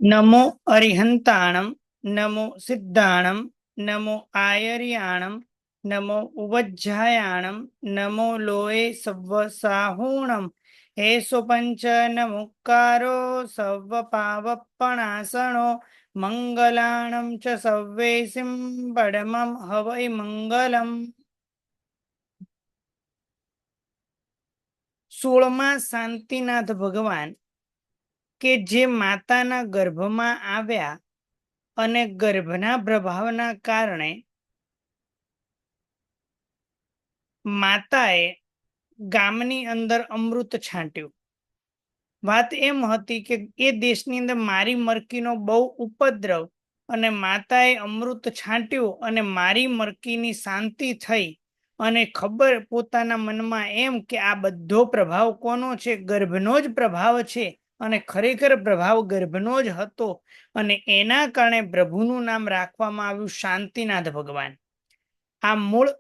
नमो अरिहंताणं नमो सिद्धाणं नमो आयर्याणं नमो उवज्झायाणं नमो लोये सव्वसाहूणं हे सुपंच नमुक्कारो सव्वपावपणासनो मंगलाणं च सव्वेसिं परमं हवै मंगलम्। 16માં શાંતિનાથ ભગવાન કે જે માતાના ગર્ભમાં આવ્યા અને ગર્ભના પ્રભાવના કારણે માતાએ ગામની અંદર અમૃત છાંટ્યું। વાત એમ હતી કે એ દેશની અંદર મારી મરકીનો બહુ ઉપદ્રવ અને માતાએ અમૃત છાંટ્યું અને મારી મરકીની શાંતિ થઈ અને ખબર પોતાના મનમાં એમ કે આ બધો પ્રભાવ કોનો છે? ગર્ભનો જ પ્રભાવ છે અને ખરેખર પ્રભાવ ગર્ભનો જ હતો અને એના કારણે પ્રભુનું નામ રાખવામાં આવ્યું શાંતિનાથ ભગવાન। આ મૂળ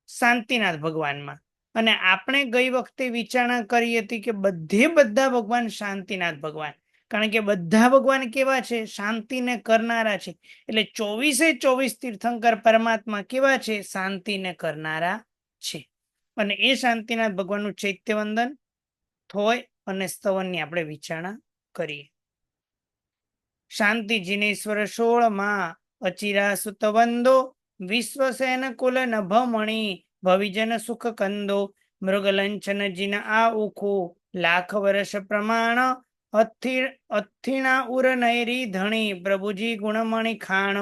શાંતિનાથ ભગવાનમાં અને આપણે ગઈ વખતે વિચારણા કરી હતી કે બધા ભગવાન શાંતિનાથ ભગવાન, કારણ કે બધા ભગવાન કેવા છે? શાંતિને કરનારા છે। એટલે 24 તીર્થંકર પરમાત્મા કેવા છે? શાંતિને કરનારા છે। અને એ શાંતિનાથ ભગવાનનું ચૈત્યવંદન, થોય અને સ્તવનની આપણે વિચારણા કરીએ। શાંતિ જીનેશ્વર 16 અચિરા સુતવંદો વિશ્વસેન કુલ નભમણી ભવિજન સુખ કંદો મૃગલંચન જીન આ ઉખો લાખ વર્ષ પ્રમાણ અથિણા ઉર નૈરી ધણી પ્રભુજી ગુણમણી ખાણ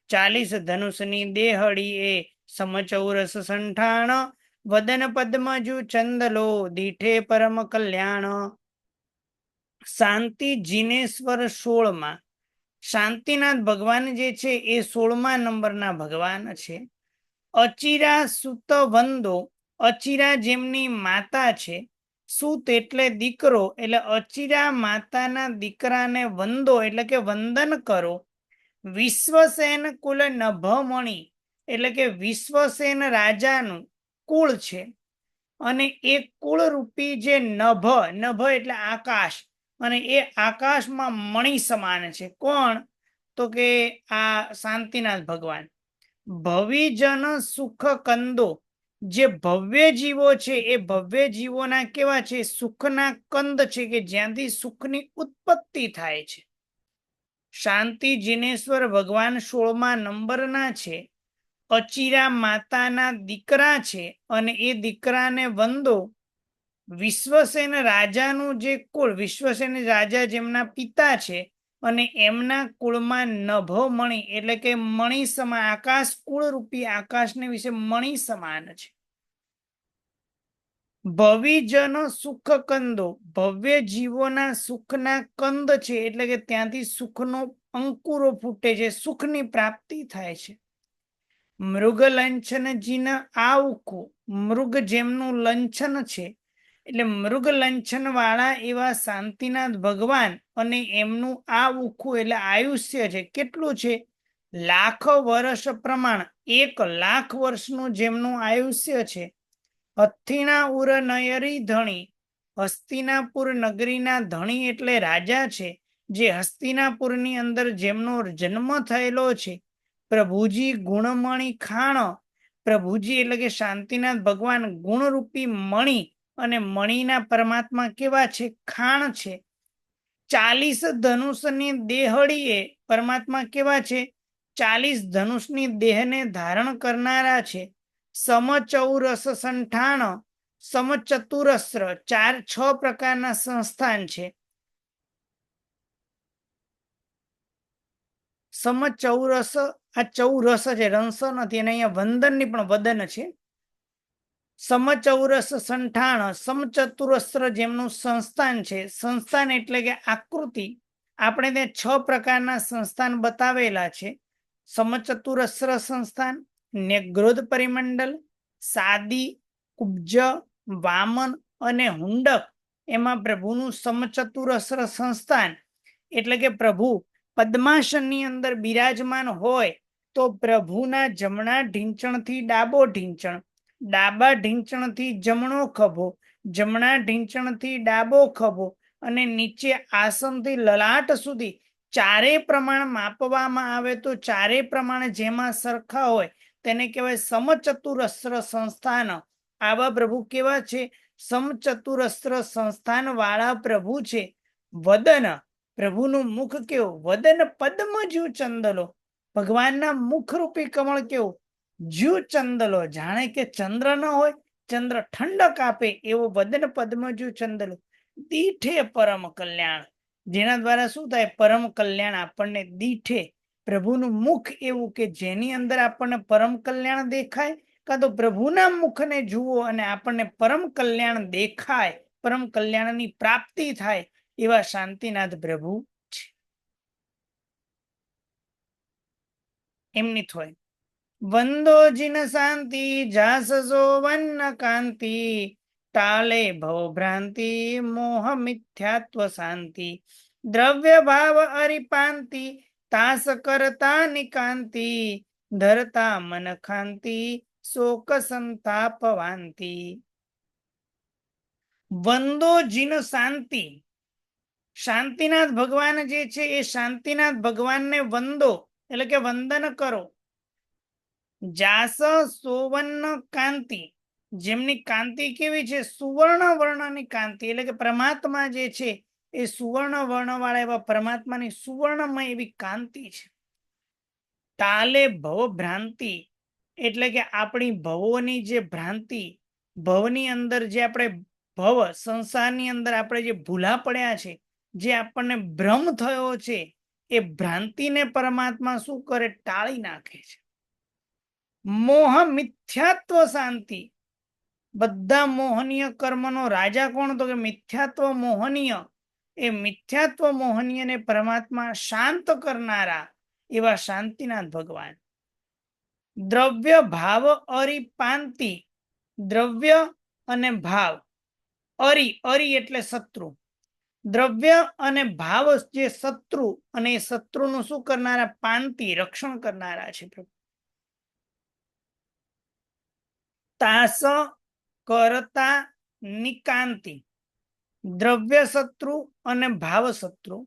40 ધનુષની દેહડી એ સમચૌરસ સંઠાણ વદન પદ્મજુ ચંદલો દીઠે પરમ કલ્યાણ। શાંતિ જીનેશ્વર 16 શાંતિનાથ ભગવાન જે છે એ 16મા નંબરના ભગવાન છે। અચિરા સુત વંદો, અચિરા જેમની માતા છે, સુત એટલે દીકરો, એટલે અચિરા માતાના દીકરાને વંદો એટલે કે વંદન કરો। વિશ્વસેન કુલ નભમણી એટલે કે વિશ્વસેન રાજાનું કુળ છે અને એ કુળરૂપી જે નભ, નભ એટલે આકાશ, અને એ આકાશમાં મણિ સમાન છે। કોણ? તો કે આ શાંતિનાથ ભગવાન। ભવિજન સુખ કંદો, જે ભવ્ય જીવો છે એ ભવ્ય જીવોના કેવા છે? સુખના કંદ છે કે જ્યાંથી સુખની ઉત્પત્તિ થાય છે। શાંતિ જીનેશ્વર ભગવાન 16મા નંબરના છે, અચિરા માતાના દીકરા છે અને એ દીકરાને વંદો। વિશ્વસેન રાજાનું જે કુળ, વિશ્વસેન રાજા જેમના પિતા છે અને એમના કુળમાં નભો મણિ એટલે કે મણિ સમાન, આકાશ કુળ રૂપી આકાશને વિશે મણિ સમાન છે। ભવિજન સુખ કંદો, ભવ્ય જીવોના સુખના કંદ છે એટલે કે ત્યાંથી સુખનો અંકુરો ફૂટે છે, સુખની પ્રાપ્તિ થાય છે। મૃગ લંછન જીના આઉખો, મૃગ જેમનું લંછન છે એટલે મૃગ લંછન વાળા એવા શાંતિનાથ ભગવાન અને એમનું આ ઉખું એટલે આયુષ્ય છે, કેટલું છે? લાખ વર્ષ પ્રમાણ, 1,00,000 વર્ષનું જેમનું આયુષ્ય છે। હથિણા ઉર નયરી ધણી, હસ્તિનાપુર નગરીના ધણી એટલે રાજા છે, જે હસ્તિનાપુરની અંદર જેમનો જન્મ થયેલો છે। પ્રભુજી ગુણમણી ખાણ, પ્રભુજી એટલે કે શાંતિનાથ ભગવાન ગુણરૂપી મણિ અને મણિના પરમાત્મા કેવા છે? ખાણ છે। 40 ધનુષની દેહડીએ પરમાત્મા કેવા છે? 40 ધનુષની દેહને ધારણ કરનારા છે। સમચૌરસ સંઠાણ, સમચતુરસ્ર 6 પ્રકારના સંસ્થાન છે। સમચૌરસ, આ ચૌરસ છે, રંસ નથી, અને અહીંયા વંદનની પણ વદન છે। સમચૌરસ સંઠાણ, સમચતુરસ્ર જેમનું સંસ્થાન છે, સંસ્થાન એટલે કે આકૃતિ, આપણે ત્યાં 6 પ્રકારના સંસ્થાન બતાવેલા છે। સમચતુરસ્ર સંસ્થાન, નેગ્રોધ પરિમંડલ, સાદી, કુબ્જ, વામન અને હુંડક, એમાં પ્રભુનું સમચતુરસ્ર સંસ્થાન એટલે કે પ્રભુ પદ્માસનની અંદર બિરાજમાન હોય તો પ્રભુના જમણા ઢીંચણથી ડાબો ઢીંચણ, ડાબા ઢીંચણથી જમણો ખભો, જમણા ઢીંચણથી ડાબો ખભો અને નીચે આસનથી લલાટ સુધી ચારે પ્રમાણ માપવામાં આવે તો ચારે પ્રમાણ જેમાં સરખા હોય તેને કહેવાય સમચતુરસ્ર સંસ્થાન. આવા પ્રભુ કેવા છે? સમચતુરસ્ર સંસ્થાન વાળા પ્રભુ છે. વદન, પ્રભુનું મુખ કેવું? વદન પદ્મ જ્યુ ચંદલો. ભગવાનના મુખ રૂપી કમળ કેવું? જ્યુ ચંદલો, જાણે કે ચંદ્ર ન હોય, ચંદ્ર ઠંડક આપે એવો વદન પદ્મજુ ચંદલો. દીઠે પરમ કલ્યાણ, જેના દ્વારા શું થાય? પરમ કલ્યાણ આપણને દીઠે. પ્રભુનું મુખ એવું કે જેની અંદર આપણને પરમ કલ્યાણ દેખાય, કાં તો પ્રભુના મુખને જુઓ અને આપણને પરમ કલ્યાણ દેખાય, પરમ કલ્યાણની પ્રાપ્તિ થાય, એવા શાંતિનાથ પ્રભુ છે. એમની થોય વંદો જીન શાંતિ જાસસો વન્ન કાંતિ, ટાલે ભવ ભ્રાંતિ મોહ મિથ્યાત્વ શાંતિ, દ્રવ્ય ભાવ અરિપાંતિ તાસ કરતા નિકાંતિ, ધરતા મન ખાંતિ શોક સંતાપ વાંતિ. વંદો જીન શાંતિ, શાંતિનાથ ભગવાન જે છે એ શાંતિનાથ ભગવાનને વંદો એટલે કે વંદન કરો. જાસ સોવર્ણ કાંતિ, જેમની કાંતિ કેવી છે? સુવર્ણ વર્ણની કાંતિ, એટલે કે પરમાત્મા જે છે એ સુવર્ણ વર્ણ વાળા એવા પરમાત્માની સુવર્ણમય એવી કાંતિ છે. તાલે ભવ ભ્રાંતિ, એટલે કે આપણી ભવોની જે ભ્રાંતિ, ભવની અંદર જે આપણે ભવ સંસારની અંદર આપણે જે ભૂલા પડ્યા છે, જે આપણને ભ્રમ થયો છે, એ ભ્રાંતિને પરમાત્મા શું કરે? ટાળી નાખે છે. મોહ મિથ્યાત્વ શાંતિ, બધા મોહનીય કર્મનો રાજા કોણ? તો કે મિથ્યાત્વ મોહનીય. એ મિથ્યાત્વ મોહનીયને પરમાત્મા શાંત કરનારા એવા શાંતિનાથ ભગવાન. દ્રવ્ય ભાવ અરિપાંતિ, દ્રવ્ય અને ભાવ, અરી એટલે શત્રુ, દ્રવ્ય અને ભાવ જે શત્રુ, અને એ શત્રુનું શું કરનારા? પાંતિ, રક્ષણ કરનારા છે પ્રભુ. તાસ કરતા નિકાંતિ, દ્રવ્ય શત્રુ અને ભાવ શત્રુ.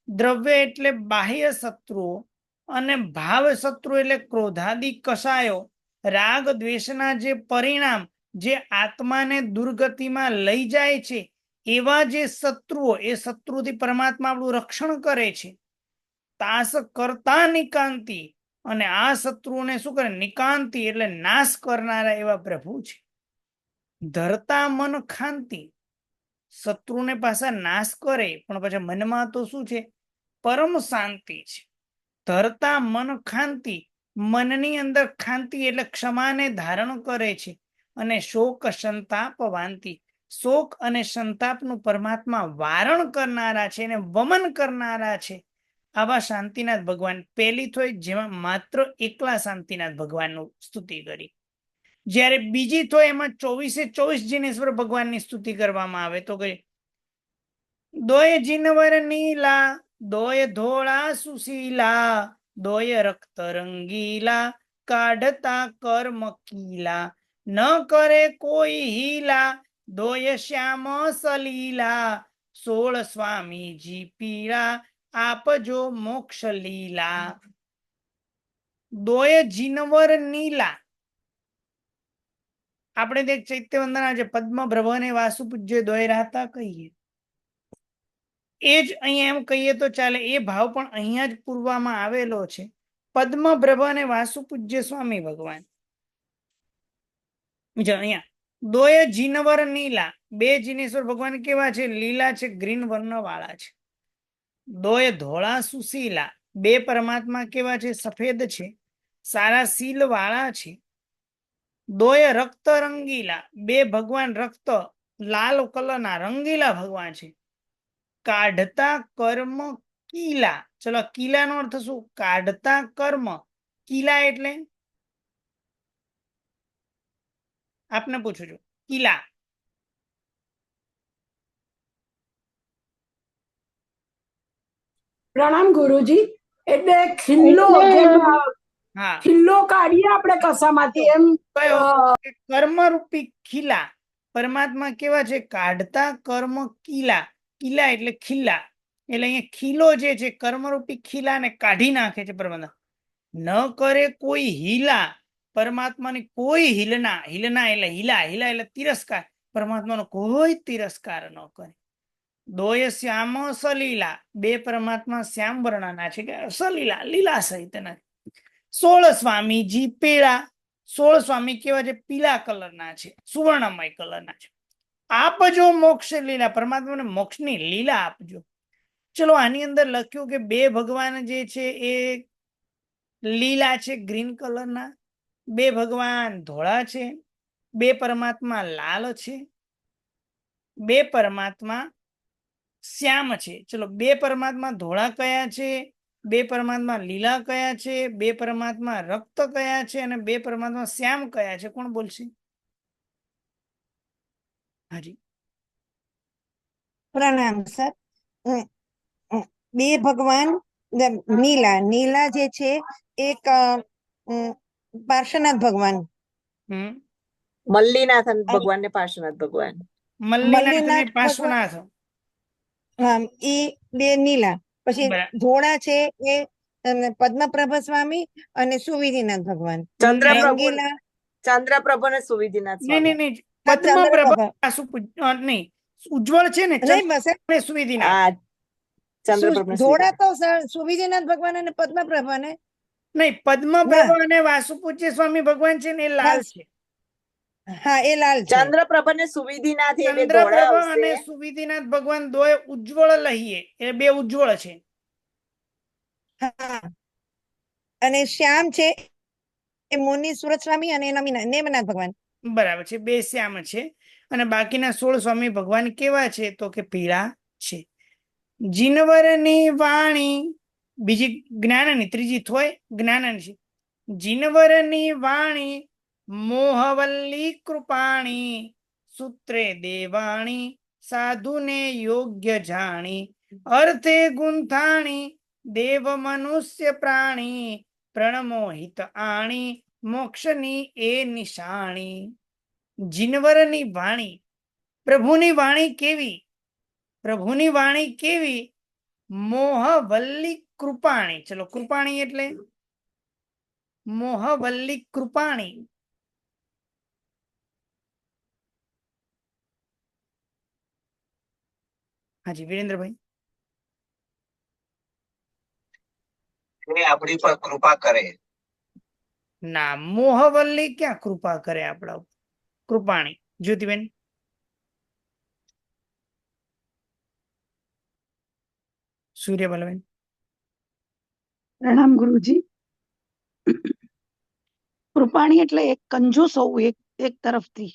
દ્રવ્ય એટલે બાહ્ય શત્રુઓ, અને ભાવ શત્રુ એટલે ક્રોધાદિ કષાયો, રાગ દ્વેષના જે પરિણામ, જે આત્માને દુર્ગતિમાં લઈ જાય છે, એવા જે શત્રુઓ, એ શત્રુથી પરમાત્મા આપણું રક્ષણ કરે છે. તાસ કરતા નિકાંતિ, અને આ શત્રુઓને શું કરે? નિકાંતિ એટલે નાશ કરનારા એવા પ્રભુ છે. ધરતા મન ખાંતિ, શત્રુને પાછા નાશ કરે પણ પછી મનમાં તો શું છે? પરમ શાંતિ છે. ધરતા મન ખાંતિ, મનની અંદર ખાંતિ એટલે ક્ષમાને ધારણ કરે છે. અને શોક સંતાપ વાંતિ, શોક અને સંતાપનું પરમાત્મા વારણ કરનારા છે અને વમન કરનારા છે. આવા શાંતિનાથ ભગવાન. પહેલી તો જેમાં માત્ર એકલા શાંતિનાથ ભગવાનનું સ્તુતિ કરી, જ્યારે બીજી તો એમાં 24 જીનેશ્વર ભગવાનની સ્તુતિ કરવામાં આવે તો કે દોય જીનવર નીલા, દોય ધોળા સુશીલા, દોય રક્ત રંગીલા, કાઢતા કર્મ કીલા, ન કરે કોઈ હીલા, દોય શ્યામ સલીલા, 16 સ્વામીજી પીળા, આપજો મોક્ષ લીલા. દોય જીનવર નીલા, આપણે દેખ ચૈત્ય વંદના છે, પદ્મ ભ્રભને વાસુ પૂજ્ય દોયરાતા કહીએ, એ જ અહીંયા એમ કહીએ તો ચાલે. એ ભાવ પણ અહીંયા જ પૂરવામાં આવેલો છે. પદ્મ ભ્રભ અને વાસુ પૂજ્ય સ્વામી ભગવાન. અહીંયા દોય જીનવર નીલા, બે જીનેશ્વર ભગવાન કેવા છે? લીલા છે, ગ્રીન વર્ણ વાળા છે. દોય ધોળા સુશીલા, બે પરમાત્મા કેવા છે? સફેદ છે, સારા શીલ વાળા છે. દોય રક્ત રંગીલા, બે ભગવાન રક્ત લાલ કલરના રંગીલા ભગવાન છે. કાઢતા કર્મ કીલા, ચલો કીલા નો અર્થ શું? કાઢતા કર્મ. કીલા એટલે આપને પૂછું છું, કીલા પ્રણામ ગુરુજી. એટલે ખિલ્લો, જેમ ખિલ્લો કાઢીએ આપણે કસામાંથી, એમ કર્મરૂપી ખીલા પરમાત્મા કેવા છે? કાઢતા કર્મ કીલા. કીલા એટલે ખીલા, એટલે અહીંયા ખીલો જે છે કર્મરૂપી ખીલાને કાઢી નાખે છે પરમાત્મા. ન કરે કોઈ હિલા, પરમાત્માની કોઈ હિલના, હિલના એટલે હિલા, હિલા એટલે તિરસ્કાર, પરમાત્માનો કોઈ તિરસ્કાર ન કરે. દોય શ્યામ સલીલા, બે પરમાત્મા શ્યામ વર્ણના છે કે સલીલા લીલા સહિતના. 16 સ્વામીજી પીળા, 16 સ્વામી કેવા છે? પીળા કલરના છે, સુવર્ણમય કલરના છે. આપજો મોક્ષ લીલા, પરમાત્માને મોક્ષની લીલા આપજો. ચલો આની અંદર લખ્યું કે બે ભગવાન જે છે એ લીલા છે, ગ્રીન કલરના, બે ભગવાન ધોળા છે, બે પરમાત્મા લાલ છે, બે પરમાત્મા શ્યામ છે. ચલો બે પરમાત્મા ધોળા કયા છે, બે પરમાત્મા લીલા કયા છે, બે પરમાત્મા રક્ત કયા છે અને બે પરમાત્મા શ્યામ કયા છે? કોણ બોલશે? હાજી. પ્રણામ સર. બે ભગવાન નીલા, નીલા જે છે એક પાર્શ્વનાથ ભગવાન, મલ્લીનાથ ભગવાન ને પાર્શ્વનાથ ભગવાન. મલ્લીનાથ અને પાર્શ્વનાથ, એ બે નીલા. પછી ધોળા છે એ પદ્મપ્રભા સ્વામી અને સુવિધિનાથ ભગવાન. ચંદ્રપ્રભુ ને સુવિધિનાથ સ્વામી. નહીં, પદ્મપ્રભા નહીં, ઉજ્જવળ છે ને સુવિધિનાથ. ધોળા તો સુવિધિનાથ ભગવાન અને પદ્મપ્રભા ને નહીં, પદ્મપ્રભા અને વાસુપૂજ્ય સ્વામી ભગવાન છે ને એ લાલ છે. હા, એ લાલ છે. ચંદ્રપ્રભા ને સુવિધિનાથ, ચંદ્રપ્રભા અને સુવિધિનાથ ભગવાન દોય ઉજ્જવળ લહીએ, એ બે ઉજ્જવળ છે. હા, અને શ્યામ છે એ મુનિ સુરત સ્વામી અને નેમનાથ ભગવાન. બરાબર છે, બે શ્યામ છે. અને બાકીના 16 સ્વામી ભગવાન કેવા છે? તો કે પીળા છે. જીનવરની વાણી, બીજી જ્ઞાનની, ત્રીજી થોય જ્ઞાનની છે. જીનવરની વાણી મોહવલ્લી કૃપાણી, સૂત્રે દેવાણી સાધુને યોગ્ય જાણી, અર્થે ગુંથાણી દેવ મનુષ્ય પ્રાણી, પ્રણમોહિત આણી મોક્ષની એ નિશાણી. જીનવરની વાણી, પ્રભુની વાણી કેવી? પ્રભુની વાણી કેવી? મોહવલ્લી કૃપાણી. ચલો કૃપાણી એટલે મોહવલ્લી કૃપાણી. હાજી વિરેન્દ્રભાઈ. આપણી પર કૃપા કરે. ના, મોહવલ્લી ક્યાં કૃપા કરે આપણા ઉપર? કૃપાણી. જ્યોતિબેન. સૂર્યબલબેન. પ્રણામ ગુરુજી. કૃપાણી એટલે એક કંજૂસ હોવું, એક તરફથી.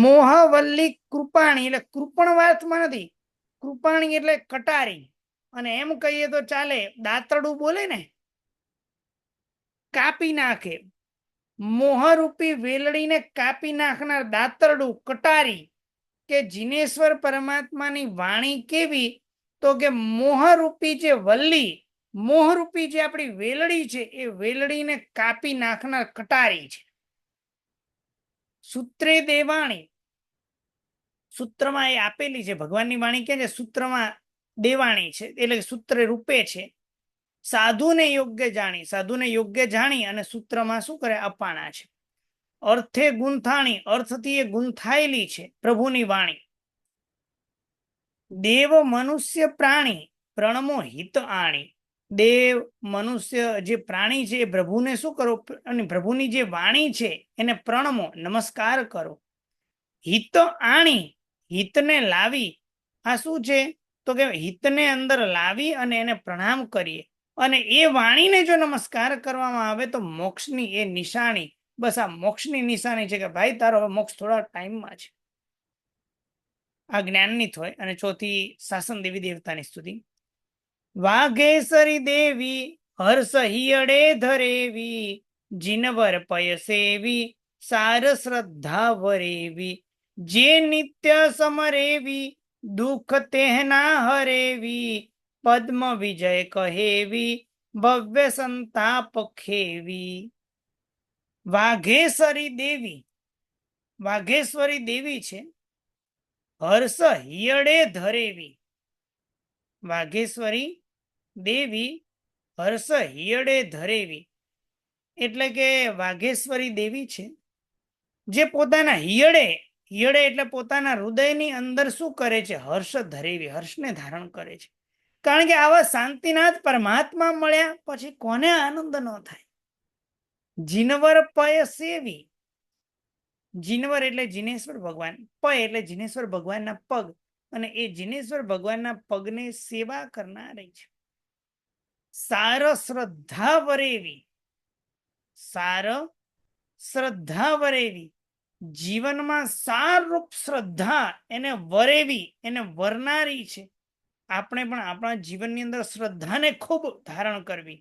મોહવલ્લી કૃપાણી એટલે કૃપણવાર્થમાં નથી. કૃપાણી એટલે કટારી. અને એમ કહીએ તો ચાલે, દાંતરડું બોલે ને, કાપી નાખે. મોહરૂપી વેલડીને કાપી નાખનાર દાંતરડું, કટારી. કે જીનેશ્વર પરમાત્માની વાણી કેવી? તો કે મોહરૂપી જે વલ્લી, મોહરૂપી જે આપણી વેલડી છે એ વેલડીને કાપી નાખનાર કટારી છે. સૂત્રે દેવાણી, સૂત્રમાં એ આપેલી છે ભગવાનની વાણી કે છે સૂત્રમાં દેવાણી છે, એટલે સૂત્ર રૂપે છે. સાધુને યોગ્ય જાણી, સાધુને યોગ્ય જાણી અને સૂત્રમાં શું કરે? અપાણા છે. અર્થે ગુંથાણી, અર્થથી એ ગુંથાયેલી છે પ્રભુની વાણી. દેવ મનુષ્ય પ્રાણી પ્રણમો હિત આણી. દેવ મનુષ્ય જે પ્રાણી છે એ પ્રભુને શું કરો? અને પ્રભુની જે વાણી છે એને પ્રણમો, નમસ્કાર કરો. હિત આણી, હિતને લાવી. આ શું છે? તો કે હિતને અંદર લાવી અને એને પ્રણામ કરીએ. અને એ વાણીને જો નમસ્કાર કરવામાં આવે તો મોક્ષની એ નિશાની. બસ આ મોક્ષની નિશાની છે કે ભાઈ તારો હવે મોક્ષ થોડા ટાઈમમાં છે. આ જ્ઞાનની હોય. અને ચોથી શાસન દેવી દેવતાની સ્તુતિ. વાઘેશ્વરી દેવી હર્ષ હિયડે ધરેવી, જીનવર પય સેવી સાર શ્રદ્ધા વરેવી, જે નિત્ય સમરેવી દુઃખ તેહના હરેવી, પદ્મ વિજય કહેવી ભવ્ય સંતાપ ખેવી. વાઘેશ્વરી દેવી, વાઘેશ્વરી દેવી છે. હર્ષ હિયડે ધરેવી, વાઘેશ્વરી દેવી હર્ષ હિયડે ધરેવી. એટલે કે વાઘેશ્વરી દેવી છે જે પોતાના હિયડે એટલે પોતાના હૃદયની અંદર શું કરે છે? હર્ષ ધરેવી, હર્ષને ધારણ કરે છે. કારણ કે આવા શાંતિનાથ પરમાત્મા મળ્યા પછી કોને આનંદ ન થાય? જીનવર પય સેવી. જીનવર એટલે જીનેશ્વર ભગવાન, પય એટલે જીનેશ્વર ભગવાનના પગ, અને એ જીનેશ્વર ભગવાનના પગને સેવા કરનારી છે. સાર શ્રદ્ધા વરેવી, સાર શ્રદ્ધા વરેવી, જીવનમાં સારરૂપ શ્રદ્ધા એને વરેવી, એને વરનારી છે. આપણે પણ આપણા જીવનની અંદર શ્રદ્ધાને ખૂબ ધારણ કરવી.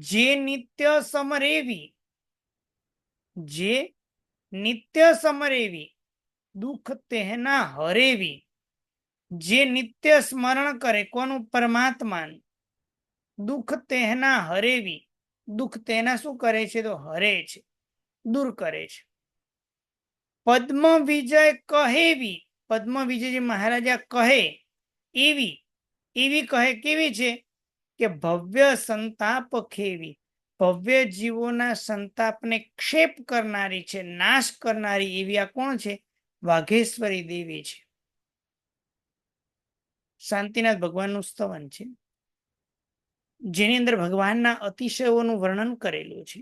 જે નિત્ય સમરેવી, જે નિત્ય સમરેવી, દુઃખ તેના હરેવી. જે નિત્ય સ્મરણ કરે, કોનું? પરમાત્માનું. દુઃખ તેના હરેવી, દુઃખ તેના શું કરે છે? તો હરે છે, દૂર કરે છે. પદ્મ વિજય કહેવી, પદ્મ વિજયજી મહારાજા કહે એવી, એવી કહે કેવી છે? કે ભવ્ય સંતાપ ખેવી, ભવ્ય જીવોના સંતાપને ક્ષેપ કરનારી છે, નાશ કરનારી એવી આ કોણ છે? વાઘેશ્વરી દેવી છે. શાંતિનાથ ભગવાનનું સ્તવન છે જેની અંદર ભગવાનના અતિશયોનું વર્ણન કરેલું છે.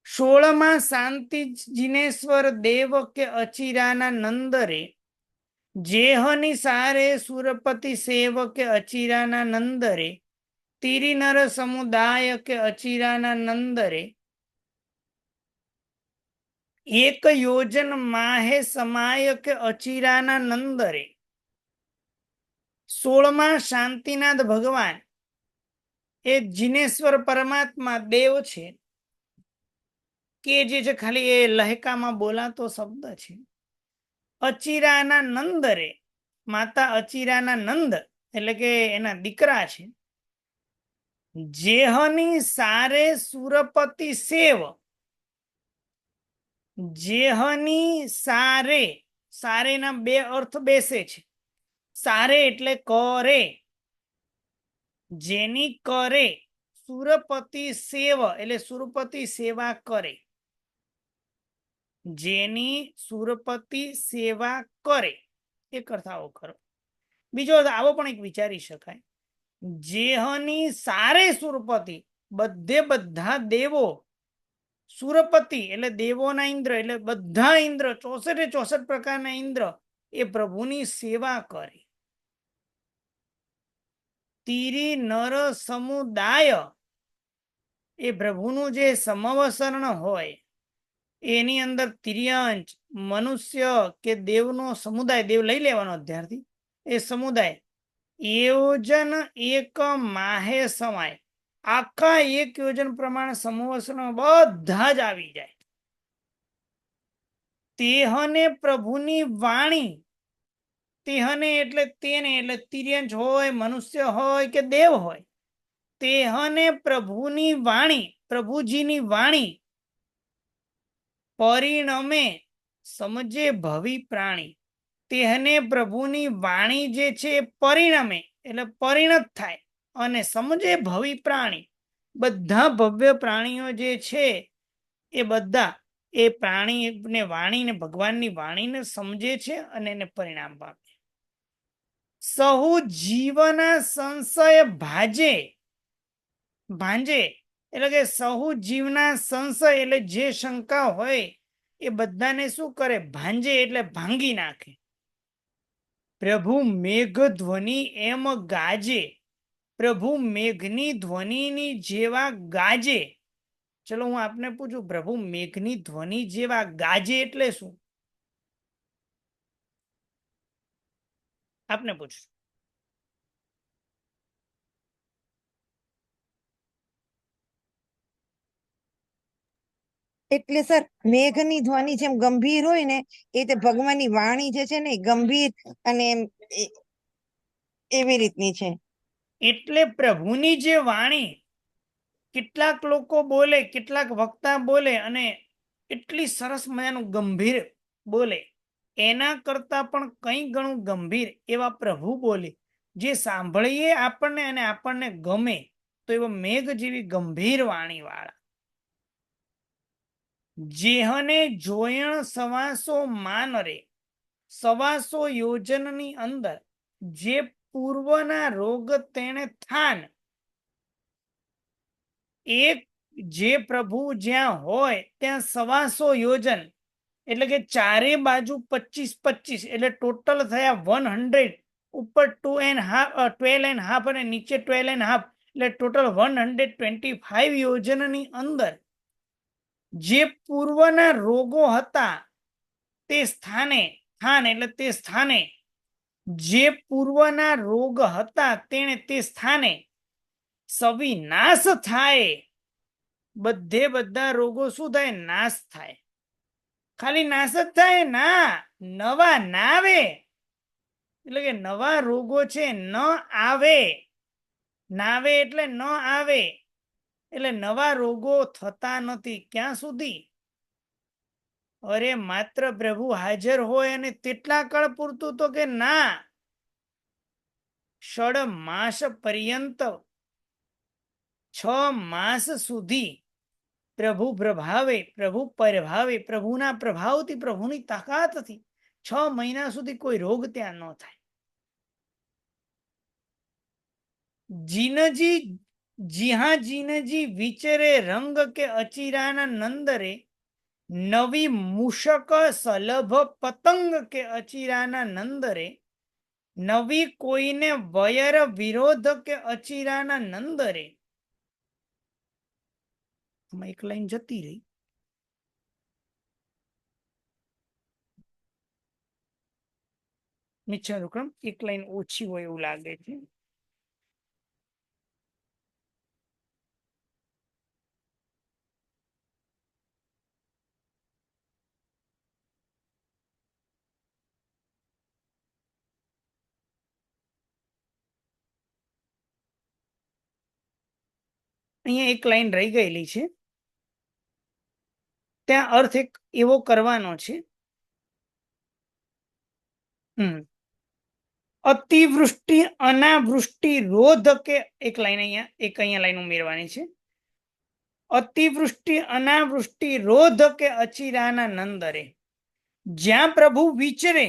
16માં શાંતિ જીનેશ્વર દેવ કે અચિરાના નંદરે, જેહની સારે સુરપતિ સેવ કે અચિરાના નંદરે, તીરી નર સમુદાય કે અચિરાના નંદરે, એક યોજન માહે સમાય કે અચિરાના નંદરે. 16માં શાંતિનાથ ભગવાન એ જીનેશ્વર પરમાત્મા દેવ છે કે જે છે ખાલી એ લહેકામાં બોલાતો શબ્દ છે. અચિરાના નંદરે, માતા અચિરાના નંદ એટલે કે એના દીકરા છે. જેહની સારે સુરપતિ સેવ, જેહની સારે, સારેના બે અર્થ બેસે છે. સારે એટલે કરે, જેની કરે, સુરપતિ સેવ એટલે સુરપતિ સેવા કરે, જેની સુરપતિ સેવા કરે, એક અર્થ આવો ખરો. બીજો આવો પણ એક વિચારી શકાય, જેહની સારે સુરપતિ, બધે બધા દેવો, સુરપતિ એટલે દેવોના ઇન્દ્ર, એટલે બધા ઇન્દ્ર, 64 પ્રકારના ઇન્દ્ર એ પ્રભુની સેવા કરે. તીરી નર સમુદાય એ પ્રભુનું જે સમવસરણ હોય એની અંદર તિર્યંચ, મનુષ્ય કે દેવનો સમુદાય, દેવ લઈ લેવાનો અધ્યારથી, એ સમુદાય યોજન એક માહે સમાય, આખા એક યોજન પ્રમાણે સમવસરણ બધા જ આવી જાય. તેહને પ્રભુની વાણી, તેહને એટલે તેને, એટલે તિર્યંચ હોય, મનુષ્ય હોય કે દેવ હોય, તેહને પ્રભુની વાણી, પ્રભુજીની વાણી પરિણમે સમજે ભવી પ્રાણી. તેને પ્રભુની વાણી જે છે એ પરિણમે એટલે પરિણત થાય અને સમજે ભવી પ્રાણી, બધા ભવ્ય પ્રાણીઓ જે છે એ બધા એ પ્રાણીને વાણીને, ભગવાનની વાણીને સમજે છે અને એને પરિણામ પામે. સહુ જીવના સંશય ભાજે, ભાંજે એટલે કે સહુ જીવના સંશય એટલે જે શંકા હોય એ બધાને શું કરે? ભાંજે એટલે ભાંગી નાખે. પ્રભુ મેઘ ધ્વનિ એમ ગાજે, પ્રભુ મેઘની ધ્વનિની જેવા ગાજે. ચલો હું આપને પૂછું, પ્રભુ મેઘની ધ્વનિ જેવા ગાજે એટલે શું? આપને પૂછું. એટલે સર મેઘની ધ્વનિ જેમ ગંભીર હોય ને, એ તે ભગવાનની વાણી જે છે ને ગંભીર અને એવી રીતની છે. એટલે પ્રભુની જે વાણી, કેટલાક લોકો બોલે, કેટલાક વક્તા બોલે અને એટલી સરસ મજાનું ગંભીર બોલે, એના કરતા પણ કંઈ ઘણું ગંભીર એવા પ્રભુ બોલે. જે સાંભળીએ આપણને અને આપણને ગમે તો એવો મેઘ જેવી ગંભીર વાણી વાળા, જેહને જોયણ સવાસો માન રે, સવાસો યોજનની અંદર જે પૂર્વના રોગ તેણે થાન, એક જે પ્રભુ જ્યાં હોય ત્યાં સવાસો યોજન એટલે કે ચારે બાજુ 25-25 એટલે ટોટલ થયા 100, ઉપર 12.5 અને નીચે 12.5 એટલે ટોટલ 125 યોજનની અંદર જે પૂર્વના રોગો હતા તે સ્થાને, સ્થાન એટલે તે સ્થાને, જે પૂર્વના રોગ હતા તેણે તે સ્થાને સવિનાશ થાય, બધે બધા રોગો શું થાય? નાશ થાય. ખાલી નાશ જ થાય ના, નવા ના આવે, એટલે કે નવા રોગો છે ન આવે, નાવે એટલે ન આવે, એટલે નવા રોગો થતા નથી. ક્યાં સુધી? અરે માત્ર પ્રભુ હાજર હોય અને તેટલા કાળ પૂરતું તો કે ના, 6 માસ પર્યંત, 6 માસ સુધી પ્રભુ પ્રભાવે, પ્રભુ પ્રભાવે, પ્રભુના પ્રભાવથી, પ્રભુની તાકાતથી 6 મહિના સુધી કોઈ રોગ ત્યાં ન થાય. જીનજી જીહા જીનજી વિચરે રંગ કે અચિરાના નંદરે, નવી મૂષક સલભ પતંગ કે અચિરાના નંદરે, નવી કોઈને વયર વિરોધ કે અચિરાના નંદરે. એક લાઈન જતી રહી. મિચ્છા દુક્કડમ એક લાઈન ઓછી હોય એવું લાગે છે. અહીંયા એક લાઈન રહી ગયેલી છે, ત્યાં અર્થ એક એવો કરવાનો છે. અતિવૃષ્ટિ અનાવૃષ્ટિ રોધ કે, એક અહીંયા લાઈન ઉમેરવાની છે. અતિવૃષ્ટિ અનાવૃષ્ટિ રોધ કે અચિરાના નંદરે, જ્યાં પ્રભુ વિચરે,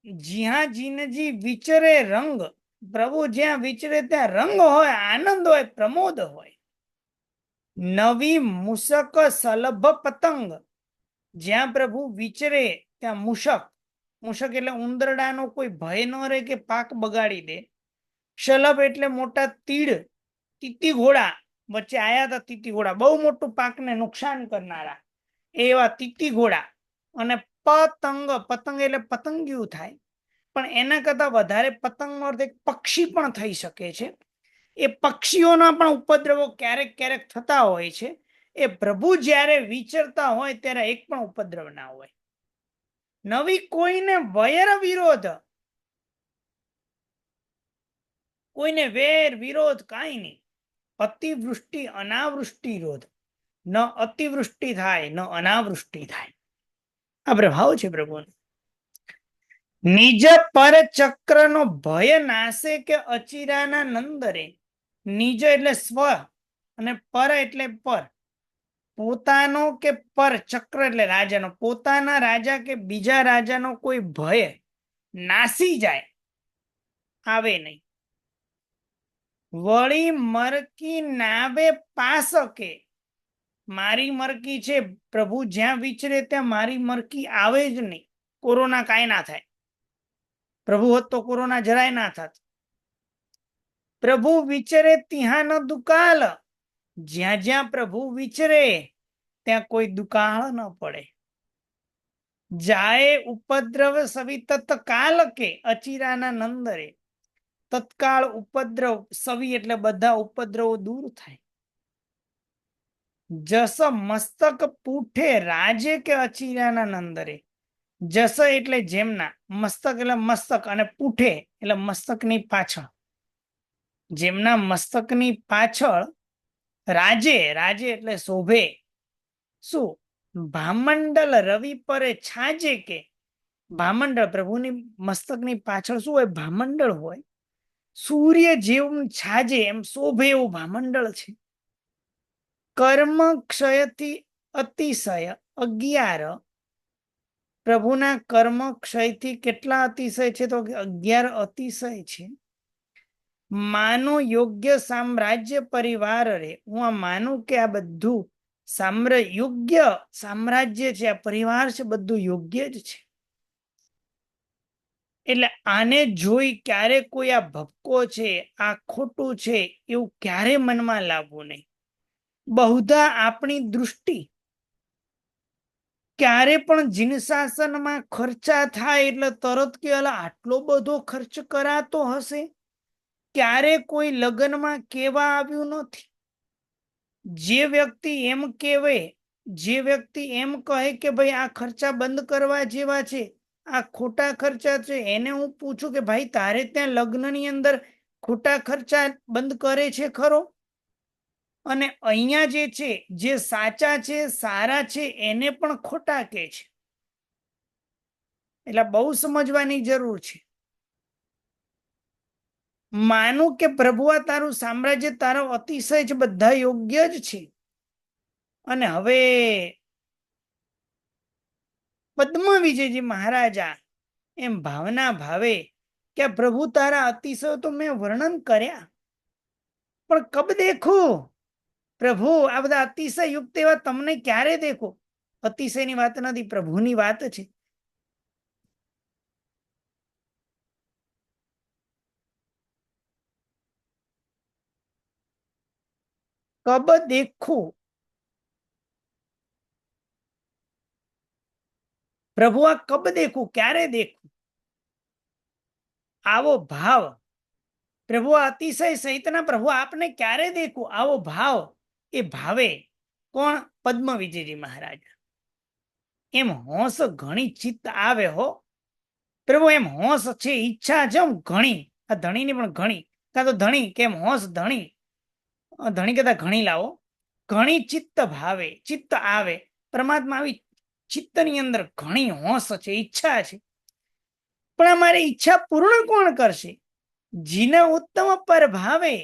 જ્યાં જીનજી વિચરે રંગ, પ્રભુ જ્યાં વિચરે ત્યાં રંગ હોય, આનંદ હોય, પ્રમોદ હોય. નવી મૂષક સલભ પતંગ, જ્યાં પ્રભુ વિચરે ત્યાં મૂષક, મૂષક એટલે ઉંદરડાનો કોઈ ભય ન રહે કે પાક બગાડી દે. શલભ એટલે મોટા તીડ, તીતી ઘોડા વચ્ચે આયા હતા, તીતી ઘોડા બહુ મોટું પાકને નુકસાન કરનારા, એવા તીતી ઘોડા. અને પતંગ, પતંગ એટલે પતંગિયું થાય, પણ એના કરતા વધારે પતંગનો અર્થ એક પક્ષી પણ થઈ શકે છે. એ પક્ષીઓના પણ ઉપદ્રવો ક્યારેક ક્યારેક થતા હોય છે. એ પ્રભુ જ્યારે વિચરતા હોય ત્યારે એક પણ ઉપદ્રવ ના હોય. નવી કોઈને વૈર વિરોધ, કોઈને વેર વિરોધ કાંઈ નહીં. અતિવૃષ્ટિ અનાવૃષ્ટિ રોધ, ન અતિવૃષ્ટિ થાય ન અનાવૃષ્ટિ થાય. આ પ્રભાવ છે પ્રભુનો. નિજ પર ચક્રનો ભય નાશે કે અચિરાના નંદરે, નિજ એટલે સ્વ અને પર એટલે પર, પોતાનો કે પર, ચક્ર એટલે રાજાનો, પોતાના રાજા કે બીજા રાજાનો કોઈ ભય નાસી જાય, આવે નહીં. વળી મરકી નાવે પાસકે, મારી મરકી છે, પ્રભુ જ્યાં વિચરે ત્યાં મારી મરકી આવે જ નહીં. કોરોના કાંઈ ના થાય, પ્રભુ હોત તો કોરોના જરાય ના થાત. પ્રભુ વિચરે ત્યાં ન દુકાળ, જ્યાં જ્યાં પ્રભુ વિચરે ત્યાં કોઈ દુકાળ ન પડે. જાય ઉપદ્રવ સવિ તત્કાલ કે અચિરાના નંદરે, તત્કાળ ઉપદ્રવ, સવિ એટલે બધા ઉપદ્રવો દૂર થાય. જસ મસ્તક પૂઠે રાજે કે અચિરાના નંદરે, જસ એટલે જેમના, મસ્તક એટલે મસ્તક, અને પૂઠે એટલે મસ્તકની પાછળ, જેમના મસ્તકની પાછળ રાજે, રાજે એટલે શોભે. શું? ભામંડલ રવિ પરે છાજે કે, ભામંડળ, પ્રભુની મસ્તકની પાછળ શું હોય? ભામંડળ હોય. સૂર્ય જેવું છાજે એમ શોભે એવું ભામંડળ છે. કર્મ ક્ષયથી અતિશય 11. પ્રભુના કર્મ ક્ષયથી કેટલા અતિશય છે? તો 11 અતિશય છે. માનો યોગ્ય સામ્રાજ્ય પરિવાર રે, હું આ માનું કે આ બધું યોગ્ય સામ્રાજ્ય છે, આ પરિવાર છે, બધું યોગ્ય જ છે. એટલે આને જોઈ ક્યારે કોઈ આ ભપકો છે, આ ખોટું છે એવું ક્યારે મનમાં લાવવું નહીં. બહુધા આપણી દૃષ્ટિ ક્યારે પણ જીનશાસનમાં ખર્ચા થાય એટલે તરત કે આટલો બધો ખર્ચ કરાતો હશે. ક્યારે કોઈ લગ્નમાં કેવા આવ્યું નથી. જે વ્યક્તિ એમ કહેવે, જે વ્યક્તિ એમ કહે કે ભાઈ આ ખર્ચા બંધ કરવા જેવા છે, આ ખોટા ખર્ચા છે, એને હું પૂછું કે ભાઈ તારે ત્યાં લગ્નની અંદર ખોટા ખર્ચા બંધ કરે છે ખરો? અને અહીંયા જે છે, જે સાચા છે, સારા છે, એને પણ ખોટા કહે છે. એટલે બહુ સમજવાની જરૂર છે. માનું કે પ્રભુ આ તારું સામ્રાજ્ય, તારો અતિશય છે, બધા યોગ્ય જ છે. અને હવે પદ્મ વિજયજી મહારાજા એમ ભાવના ભાવે કે પ્રભુ તારા અતિશય તો મેં વર્ણન કર્યા, પણ કબ દેખું પ્રભુ આ બધા અતિશય યુક્ત એવા તમને ક્યારે દેખો? અતિશયની વાત નથી, પ્રભુની વાત છે. કબ દેખું પ્રભુ, આ કબ દેખું, ક્યારે દેખું? આવો ભાવ પ્રભુ, અતિશય સહિતના પ્રભુ આપને ક્યારે દેખું? આવો ભાવ એ ભાવે કોણ? પદ્મ વિજયજી મહારાજ. એમ હોંશ ઘણી ચિત્ત આવે હો પ્રભુ, એમ હોંશ છે, ઈચ્છા છે ઘણી, આ ધણીની પણ ઘણી, કાં તો ધણી કેમ હોંશ ધણી, ધણી કહેતા ઘણી લાવો. ઘણી ચિત્ત ભાવે, ચિત્ત આવે પરમાત્મા આવી ચિત્તની અંદર ઘણી હોંશ છે, ઈચ્છા છે. પણ અમારી ઈચ્છા પૂર્ણ કોણ કરશે? જીને ઉત્તમ પર ભાવે,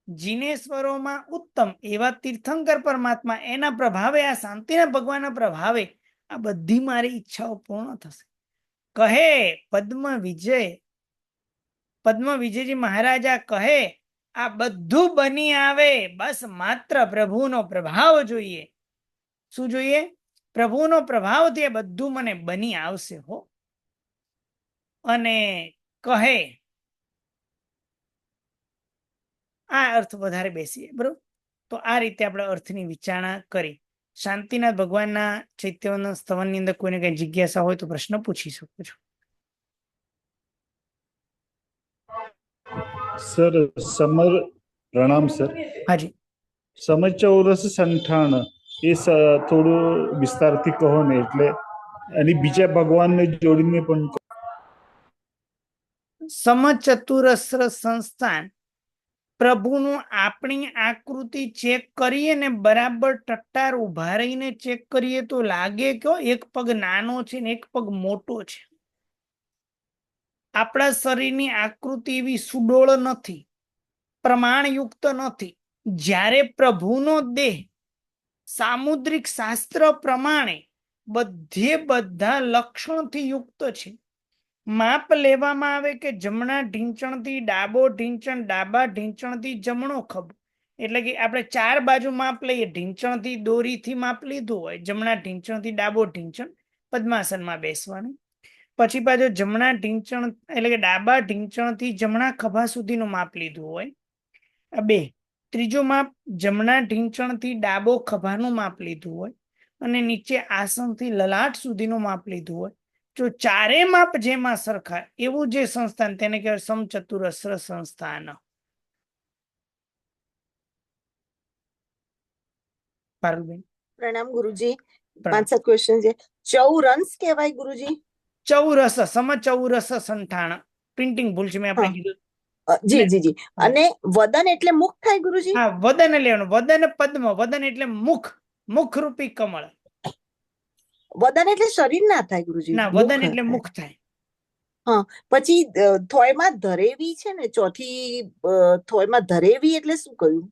જીનેશ્વરોમાં ઉત્તમ એવા તીર્થંકર પરમાત્મા, એના પ્રભાવે, આ શાંતિના ભગવાનના પ્રભાવે આ બધી મારી ઈચ્છાઓ પૂર્ણ થશે. કહે પદ્મ વિજયજી મહારાજા કહે આ બધું બની આવે, બસ માત્ર પ્રભુનો પ્રભાવ જોઈએ. શું જોઈએ? પ્રભુનો પ્રભાવથી બધું મને બની આવશે હો. અને કહે આ અર્થ વધારે બેસીએ, બરોબર? તો આ રીતે આપણે અર્થની વિચારણા કરી. શાંતિનાથ ભગવાનના ચૈત્યવંદન સ્તવનની અંદર કોઈને કઈ જિજ્ઞાસા હોય તો પ્રશ્ન પૂછી શકો છો. સર સમર, પ્રણામ સર. હાજી. સમચૌરસ સંઠાણ એ થોડું વિસ્તારથી કહો ને, એટલે અને બીજા ભગવાનને જોડીને પણ કહો. સમચતુરસ્ર સંસ્થાન પ્રભુનું આપણી આકૃતિ ચેક કરીએ ને, બરાબર ટટ્ટાર ઉભા રહીને ચેક કરીએ તો લાગે કે એક પગ નાનો છે ને એક પગ મોટો છે. આપણા શરીરની આકૃતિ એવી સુડોળ નથી, પ્રમાણયુક્ત નથી. જ્યારે પ્રભુનો દેહ સામુદ્રિક શાસ્ત્ર પ્રમાણે બધા લક્ષણથી યુક્ત છે. માપ લેવામાં આવે કે જમણા ઢીંચણથી ડાબો ઢીંચણ, ડાબા ઢીંચણથી જમણો ખભો, એટલે કે આપણે 4 બાજુ માપ લઈએ. ઢીંચણથી દોરીથી માપ લીધું હોય, જમણા ઢીંચણથી ડાબો ઢીંચણ, પદ્માસનમાં બેસવાનું. પછી પાછો જમણા ઢીંચણ એટલે કે ડાબા ઢીંચણથી જમણા ખભા સુધીનું માપ લીધું હોય, 2. ત્રીજો માપ જમણા ઢીંચણથી ડાબો ખભાનું માપ લીધું હોય, અને નીચે આસનથી લલાટ સુધીનું માપ લીધું હોય. જો 4 માપ જેમાં સરખા, એવું જે સંસ્થાન તેને કહેવાય સમચતુરસ્ર સંસ્થાન. પારુલબેન. પ્રણામ ગુરુજી. 5-7 ક્વેશ્ચન છે. ચૌરંસ કહેવાય ગુરુજી? ચૌરસ, સમચૌરસ સંઠાણ. પ્રિન્ટિંગ ભૂલ છે, મેં આપણે કીધું. જી જી જી. અને વદન એટલે મુખ થાય ગુરુજી? હા, વદન લેવાનું. વદન પદ્મ, વદન એટલે મુખ, મુખરૂપી કમળ. વદન એટલે શરીર ના થાય ગુરુજી, ના, મુખ વદન એટલે થાય. મુખ થાય. પછી થોયમાં ધરેવી છે ને, ચોથી થોયમાં ધરેવી એટલે શું કહ્યું?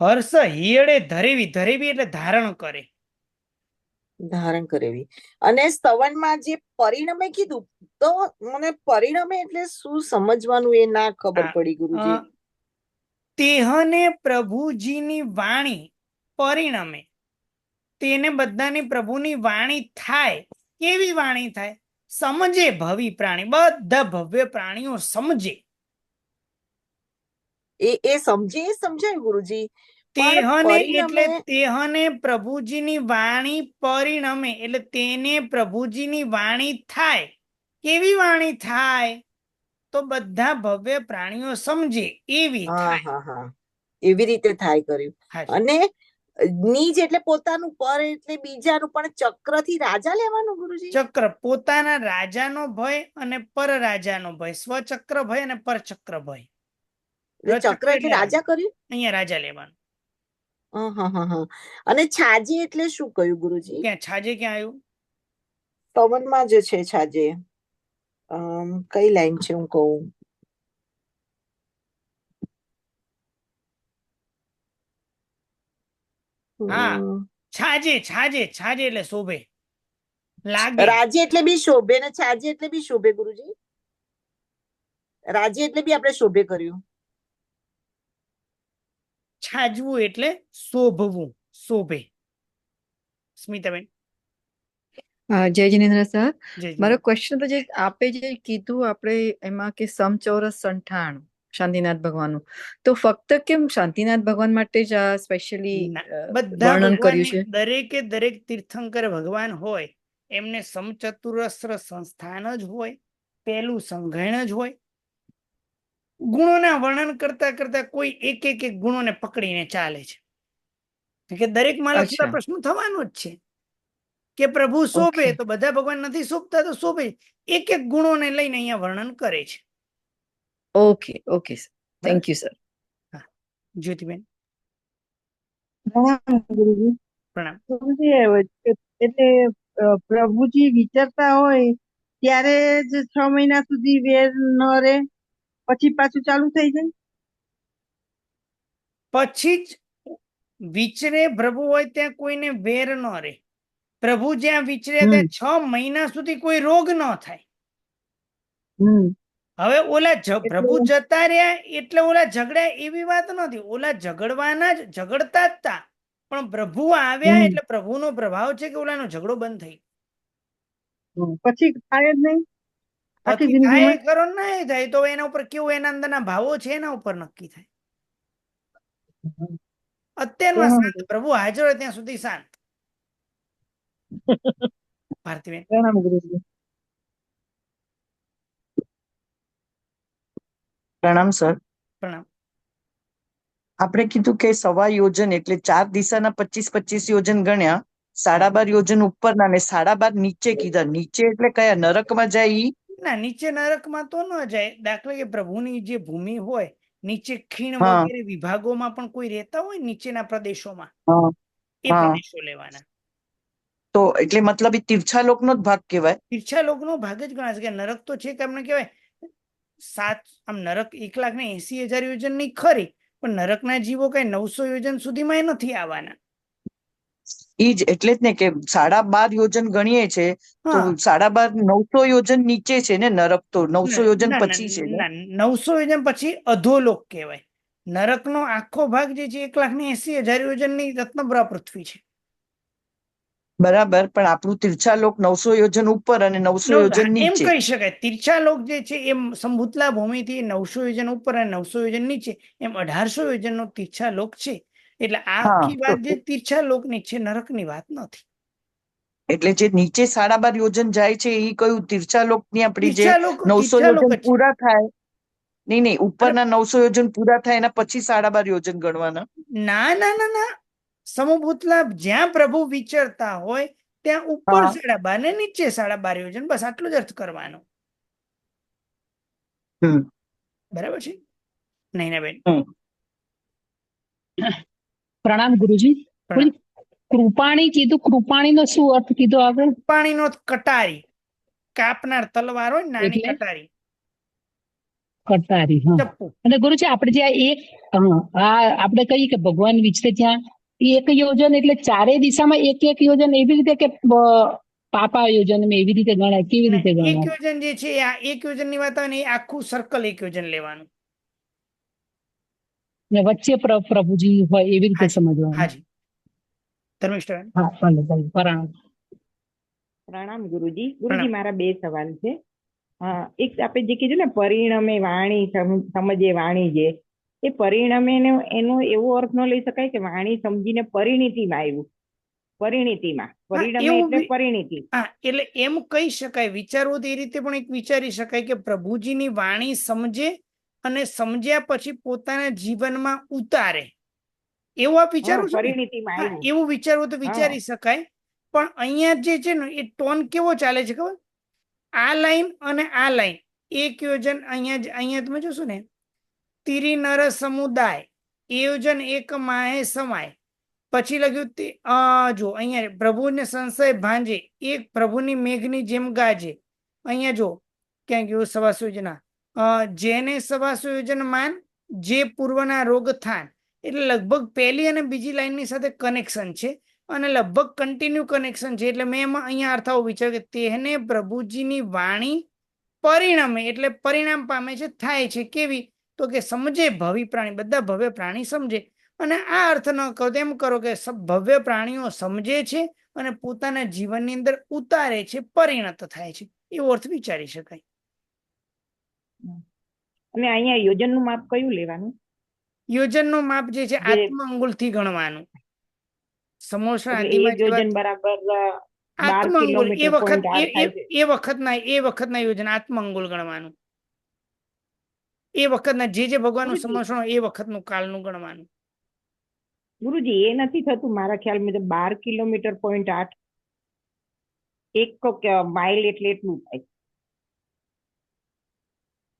હર્ષ હિયળે ધરેવી, ધરેવી એટલે ધારણ કરે. ધારણ કરેવી. અને સ્તવનમાં જે પરિણમે કીધું, તો મને પરિણમે એટલે શું સમજવાનું એ ના ખબર હા, પડી ગુરુજી. તેહને પ્રભુજીની વાણી પરિણમે, તેને બધાની પ્રભુની વાણી થાય. કેવી વાણી થાય? સમજે ભવી પ્રાણી, બધા ભવ્ય પ્રાણીઓ સમજે. એ સમજે, એ સમજાય ગુરુજી. તેહને એટલે પરિણમે તેહને પ્રભુજીની વાણી પરિણમે એટલે તેને પ્રભુજીની વાણી થાય. કેવી વાણી થાય? તો બધા ભવ્ય પ્રાણીઓ સમજે એવી હા થાય. હા હા, એવી રીતે થાય કર્યું. હાજી. અને નીજ એટલે પોતાનું, પર એટલે બીજાનું, પણ ચક્ર થી રાજા લેવાનું ગુરુજી. ચક્ર પોતાના રાજાનો ભય અને પર રાજાનો ભય, સ્વચક્ર ભય અને પરચક્ર ભય. ચક્ર એટલે રાજા કર્યું. અહીંયા રાજા લેવાનું. હા હા હા. અને છાજે એટલે શું કહ્યું ગુરુજી? ક્યાં છાજે ક્યાં આવ્યું? પવનમાં જે છે છાજે. કઈ લાઈન છે હું કહું? હા, છાજે, છાજે, છાજે એટલે શોભે, લાગે. રાજે એટલે બી શોભે ને છાજે એટલે બી શોભે ગુરુજી. રાજે એટલે બી આપણે શોભે કર્યું. છાજવું એટલે શોભવું, શોભે. સ્મિતાબેન. જય જિનેન્દ્ર સર, જય મારો જય. ક્વેશ્ચન તો જે આપે જે કીધું આપણે એમાં કે સમચોરસ 98 શાંતિનાથ ભગવાનનું, તો ફક્ત કેમ શાંતિનાથ ભગવાન માટે જ આ સ્પેશિયલી ના, બધા વર્ણન કર્યું ભગવાનને છે? દરેકે દરેક તીર્થંકર ભગવાન હોય એમને સમચતુરસ્ર સંસ્થાન જ હોય, પેલું સંઘાણ જ હોય. ગુણોના વર્ણન કરતા કરતા કોઈ એક એક એક ગુણોને પકડીને ચાલે છે. કે દરેક માં લક્ષતા અચ્છા, પ્રશ્ન થવાનું જ છે કે પ્રભુ શોભે, ઓકે તો બધા ભગવાન નથી શોભતા તો શોભે. એક એક ગુણોને લઈને અહીંયા વર્ણન કરે છે. Okay okay sir, thank you sir. હા, જ્યોતિબેન. પ્રણામ ગુરુજી. પ્રણામ. ગુરુજી, એટલે પ્રભુજી વિચારતા હોય ત્યારે જ 6 મહિના સુધી વેર ન રહે, પછી પાછું ચાલુ થઈ જાય? પછી જ વિચરે પ્રભુ હોય ત્યાં કોઈને વેર ન રહે. પ્રભુ જ્યાં વિચરે ત્યાં 6 મહિના સુધી કોઈ રોગ ન થાય. હવે ઓલા પ્રભુ જતા રહ્યા એટલે ઓલા ઝઘડ્યા એવી વાત નથી. ઓલા ઝઘડવાના જ, ઝઘડતા જ તા, પણ પ્રભુ આવ્યા એટલે પ્રભુનો પ્રભાવ છે કે ઓલાનો ઝઘડો બંધ થઈ. પછી થાય જ નહીં આખી પછી થાય જિંદગીમાં? ખરો ના થાય તો એના ઉપર કેવું એના અંદરના ભાવો છે એના ઉપર નક્કી થાય. અત્યારમાં શાંત, પ્રભુ હાજર હોય ત્યાં સુધી શાંત. ભારતીબેન. પ્રણામ ગુરુજી. પ્રણામ સર. પ્રણામ. આપણે કીધું કે 1.25 યોજન એટલે 4 દિશાના 25-25 યોજન ગણ્યા, 12.5 યોજન ઉપરના ને 12.5 નીચે કીધા. નીચે એટલે કયા? નરકમાં જાય ઈ? ના, નીચે નરકમાં તો ન જાય. દાખલા કે પ્રભુની જે ભૂમિ હોય નીચે ખીણ હા વગેરે વિભાગોમાં પણ કોઈ રહેતા હોય નીચેના પ્રદેશોમાં, હા એ હા. પ્રદેશો લેવાના. તો એટલે મતલબ એ તીર્થાલોકનો જ ભાગ કહેવાય. તીર્છા લોકનો ભાગ જ ગણાશે કે નરક તો છે કે આપણે કહેવાય આમ નરક 1,80,000 યોજન ની ખરી, પણ નરકના જીવો કઈ 900 યોજન સુધીમાં નથી આવવાના. ઈ જ એટલે જ ને કે 12.5 યોજન ગણીએ છે તો હા, 12.5 900 યોજન નીચે છે ને નરક, તો 900 યોજન ના, પછી છે ને? 900 યોજન પછી અધોલોક કહેવાય. નરકનો આખો ભાગ જે છે 1,80,000 યોજનની રત્નબ્રા પૃથ્વી છે. બરાબર, પણ આપણું તીર્થાલોક 900 યોજન ઉપર અને 900 યોજન એમ નીચે. કહી શકાય. તીર્છાલોક જે છે એમ સંભૂતલા ભૂમિથી 900 યોજન ઉપર અને 900 યોજન નીચે, એમ 1800 યોજનનો તીર્છાલોક છે. એટલે આ હા, આખી વાત જે તીર્છાલોકની છે, નરકની વાત નથી. એટલે જે નીચે 12.5 યોજન જાય છે એ કયું? તીર્થાલોકની આપણી જે 900 તીર્છાલોક યોજન જ છે. પૂરા થાય, નહીં અરે ઉપરના 900 યોજન પૂરા થાય એના પછી 12.5 યોજન ગણવાના. ના ના ના ના, સમભૂતલા જ્યાં પ્રભુ વિચરતા હોય ત્યાં ઉપર હા. 12.5 ને નીચે 12.5 યોજન, બસ આટલો જ અર્થ કરવાનો. હમ. બરાબર છે નૈનાબેન? પ્રણામ ગુરુજી. પ્રણામ. કૃપાણી કીધું, કૃપાણીનો શું અર્થ કીધો આગળ? પાણીનો કટારી, કાપનાર તલવાર હોય ને, નાની એટલે? કટારી, કટારી. હા. ચપ્પુ. અને ગુરુજી આપણે જે આપણે કહીએ કે ભગવાન વિચરે ત્યાં એક યોજન એટલે ચારેય દિશામાં એક એક યોજન એવી રીતે કે પાપા યોજન એવી રીતે ગણાય? કેવી રીતે એક ગણાય? યોજન જે છે આ એક યોજન ની વાત આવે ને, એ આખું સર્કલ એક યોજન લેવાનું. ને વચ્ચે પ્રભુજી હોય એવી રીતે હાજી સમજવાનું? હાજી. ધર્મિષ્ઠબેન? હા, ભલે ભલે. પ્રણામ. પ્રણામ ગુરુજી. પ્રણામ. ગુરુજી મારા બે સવાલ છે. એક આપણે જે કીધું ને પરિણમે વાણી સમજે વાણી, જે એ પરિણમે એનો એવો અર્થ ન લઈ શકાય કે વાણી સમજીને પરિણીતિમાં આવ્યું? પરિણીતિમાં પરિણમે એવું એટલે બી- પરિણીતિ. હા, એટલે એમ કહી શકાય, વિચારવું તો એ રીતે પણ એક વિચારી શકાય કે પ્રભુજીની વાણી સમજે અને સમજ્યા પછી પોતાના જીવનમાં ઉતારે, એવું આપ વિચારો છો ને? પરિણીતિમાં હા, આવ્યું. એવું વિચારવું તો વિચારી શકાય. પણ અહીંયા જે છે ને, એ ટોન કેવો ચાલે છે ખબર? આ લાઈન અને આ લાઈન એક યોજન. અહીંયા તમે જોશો ને, તીરી નર સમુદાય એ યોજન એક માહે સમાય. પછી લખ્યું જો અહીંયા પ્રભુને સંશય ભાંજે, એક પ્રભુની મેઘની જેમ ગાજે. અહીંયા જો ક્યાં ગયું? સવાસો યોજના, જેને સવાસો યોજન માન, જે પૂર્વના રોગ થાન. એટલે લગભગ પહેલી અને બીજી લાઈનની સાથે કનેક્શન છે અને લગભગ કન્ટિન્યુ કનેક્શન છે. એટલે મેં એમાં અહીંયા અર્થ આવો વિચાર્યો કે તેને પ્રભુજીની વાણી પરિણમે એટલે પરિણામ પામે છે, થાય છે. કેવી? તો કે સમજે ભવી પ્રાણી, બધા ભવ્ય પ્રાણી સમજે. અને આ અર્થ ન કરો તો એમ કરો કે ભવ્ય પ્રાણીઓ સમજે છે અને પોતાના જીવનની અંદર ઉતારે છે, પરિણત થાય છે. એવો અર્થ વિચારી શકાય. અને અહીંયા યોજનનું માપ કયું લેવાનું? યોજનનું માપ જે છે જે આત્મ અંગુલથી ગણવાનું. સમોસા એટલે આદિમાં એક જે વાત યોજન બરાબર 12 આત્મ અંગુલ, એ કિલોમીટર વખત 0.8 થાય છે. એ વખતના યોજન આત્મ અંગુલ ગણવાનું. એ વખતના જે ભગવાનનું ગુરુજી, સમર્ષણ એ વખતનું કાળનું ગણવાનું. ગુરુજી એ નથી થતું મારા ખ્યાલ મુજબ 12 કિલોમીટર 0.8 એક માઇલ એટલે એટલું થાય?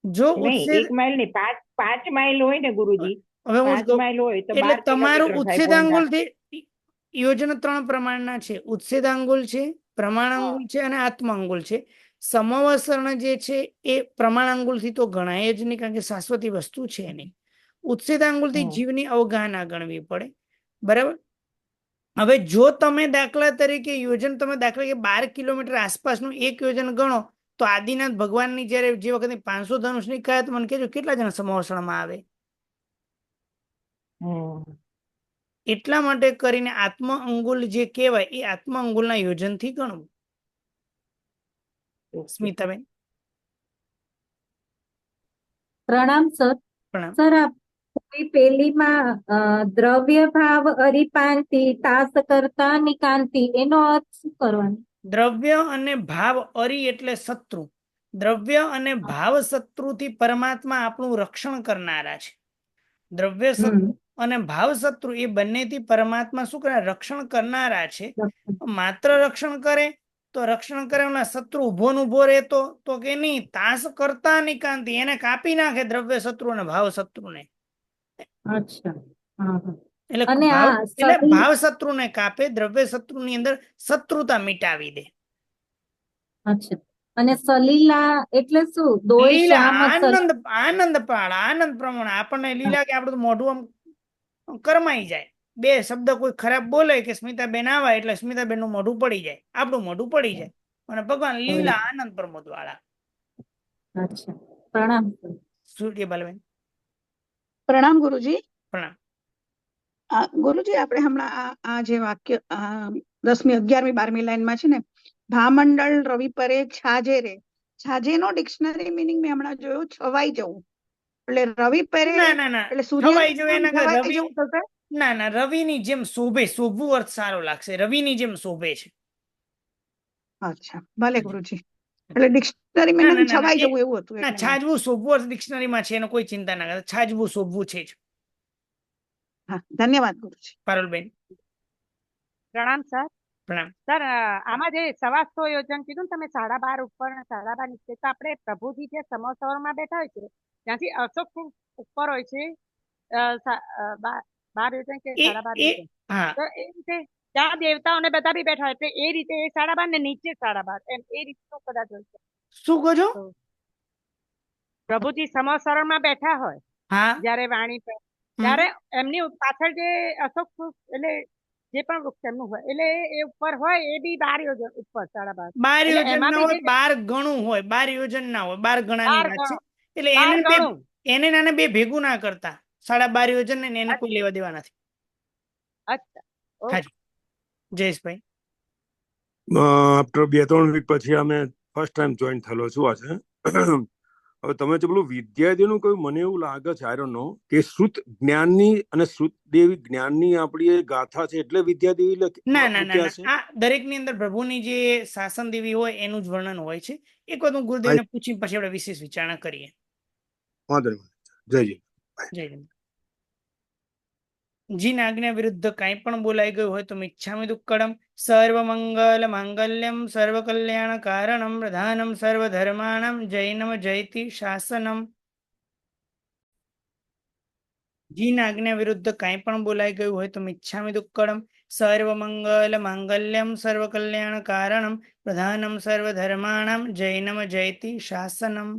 જો નહીં, 1 માઇલ નહીં, 5 માઇલ હોય ને ગુરુજી. હવે હું 5 માઇલ હોય તો એટલે 12 તમારું કિલોમીટર થાય. ઉચ્છેદાંગુલ થી યોજન 3 પ્રમાણના છે. ઉચ્છેદાંગુલ છે, પ્રમાણાંગુલ છે અને આત્માંગુલ છે. સમવસરણ જે છે એ પ્રમાણાંગુલ થી તો ગણાય જ નહીં, કારણ કે શાશ્વતી વસ્તુ છે નહીં. ઉચ્છેદાંગુલ થી જીવની અવગાહના ગણવી પડે. બરાબર? હવે જો તમે દાખલા તરીકે યોજન, તમે દાખલા કે 12 કિલોમીટર આસપાસનું એક યોજન ગણો, તો આદિનાથ ભગવાનની જયારે જે વખતે 500 ધનુષની કહે તો મને કહેજો કેટલા જણા સમવસરણમાં આવે? એટલા માટે કરીને આત્મ અંગુલ જે કહેવાય એ આત્મ અંગુલના યોજનથી ગણવું. સ્મિતાબેન? પ્રણામ સર. પ્રણામ. સર પેલીમાં દ્રવ્ય ભાવ અરિપાંતિ તાસ કરતા નિકાંતિ, એનો અર્થ શું કરવાનો? દ્રવ્ય અને ભાવ અરી એટલે શત્રુ. દ્રવ્ય અને ભાવ શત્રુથી પરમાત્મા આપણું રક્ષણ કરનારા છે. દ્રવ્ય શત્રુ અને ભાવ શત્રુ એ બંનેથી પરમાત્મા શું કરે? રક્ષણ કરનારા છે. માત્ર રક્ષણ કરે તો રક્ષણ કરે, શત્રુ ઉભો ને ઉભો રહેતો તો કે નહીં, તાસ કરતા નિકાંતિ, એને કાપી નાખે દ્રવ્ય શત્રુ અને ભાવ શત્રુને. અચ્છા. એટલે ભાવ શત્રુને કાપે, દ્રવ્ય શત્રુની અંદર શત્રુતા મિટાવી દે. અચ્છા. અને સલીલા એટલે શું? લીલા આનંદ પાળ, આનંદ પ્રમાણે આપણને લીલા કે આપણું મોઢું આમ કરમાઈ જાય. બે શબ્દ કોઈ ખરાબ બોલે કે સ્મિતાબેન આવા એટલે સ્મિતાબેન નું મોઢું પડી જાય, આપણું મોઢું પડી જાય. અને ભગવાન લીલા આનંદ પ્રમોદ વાળા. અચ્છા. પ્રણામ. સૂર્યબાલબેન? પ્રણામ ગુરુજી. પ્રણામ. ગુરુજી, આપણે હમણાં આ જે વાક્ય 10મી 11મી 12મી લાઈનમાં છે ને, ભામંડળ રવિ પરે છાજે રે, છાજેનો ડિક્શનરી મીનિંગ મેં હમણાં જોયું, છવાઈ જવું. એટલે રવિ પરે એટલે છવાઈ જવું એના સૂર્ય ના, રવિની જેમ શોભે, શોભવું અર્થ સારો લાગશે. રવિની જેમ શોભે છે. અચ્છા, ભલે ગુરુજી. એટલે ડિક્શનરી મીનિંગ છવાઈ જવું એવું હતું. ના, છાજવું શોભવું અર્થ ડિક્શનરીમાં છે, એનો કોઈ ચિંતા ના કરતા. છાજવું શોભવું છે જ. હા, ધન્યવાદ ગુરુજી. પારુલબેન? પ્રણામ સર. પ્રણામ. સર આમાં જે 125 યોજન કીધું ને તમે 12.5 ઉપર ને 12.5 નીચે, તો આપણે પ્રભુજી જે સમોસરમાં બેઠા હોય છે ત્યાંથી અશોક ઉપર હોય છે 12 યોજન કે 12.5 યોજન, હા તો એ રીતે ત્યાં દેવતાઓને બધા બી બેઠા હોય એટલે એ રીતે એ 12.5 ને નીચે 12.5 એમ એ રીતનું કદાચ હોય છે. શું કહો છો? પ્રભુજી સમોસરમાં બેઠા હોય હા જ્યારે વાણી ત્યારે એમની પાછળ જે અશોક વૃક્ષ એટલે જે પણ વૃક્ષ એમનું હોય એટલે એ ઉપર હોય એ બી 12 યોજન ઉપર 12.5. 12 એટલે યોજન એમાં ના બી હોય, જે 12 ગણું હોય, 12 યોજન ના હોય, 12 ગણાની 12 વાત છે. ગણું, એટલે 12 ગણું. એને નાને બે ભેગું ના કરતા. 12.5 યોજન ને એને કોઈ લેવા દેવા નથી. અચ્છા, હાજી જયેશભાઈ. આફ્ટર 2-3 વીક પછી અમે ફર્સ્ટ ટાઈમ જોઈન થયેલો છું આજે. હવે તમે જે પેલું વિદ્યાદેવીનું કહ્યું, મને એવું લાગે છે, આઈ ડોન્ટ નો, કે શ્રુત જ્ઞાનની અને શ્રુત દેવી જ્ઞાનની આપણી એ ગાથા છે એટલે વિદ્યાદેવી ના ના ના મૂક્યા છે. આ દરેક ની અંદર પ્રભુની જે શાસન દેવી હોય એનું જ વર્ણન હોય છે. એક વખત હું ગુરુદેવને પૂછી પછી આપણે વિશેષ વિચારણા કરીએ. વાંધો નહીં. જય જી. જય હિન્દ. જીન આજ્ઞા વિરુદ્ધ કાંઈ પણ બોલાઈ ગયું હોય તો મિચ્છામિ દુક્કડમ. સર્વ મંગલ માંગલ્યમ સર્વ કલ્યાણ કારણમ પ્રધાનમ સર્વ ધર્માણમ જૈનમ જયતિ શાસનમ. જીન આજ્ઞા વિરુદ્ધ કાંઈ પણ બોલાઈ ગયું હોય તો મિચ્છામિ દુક્કડમ. સર્વ મંગલ માંગલ્યમ સર્વ કલ્યાણ કારણમ પ્રધાનમ સર્વ ધર્માણમ જૈનમ જયતિ શાસનમ.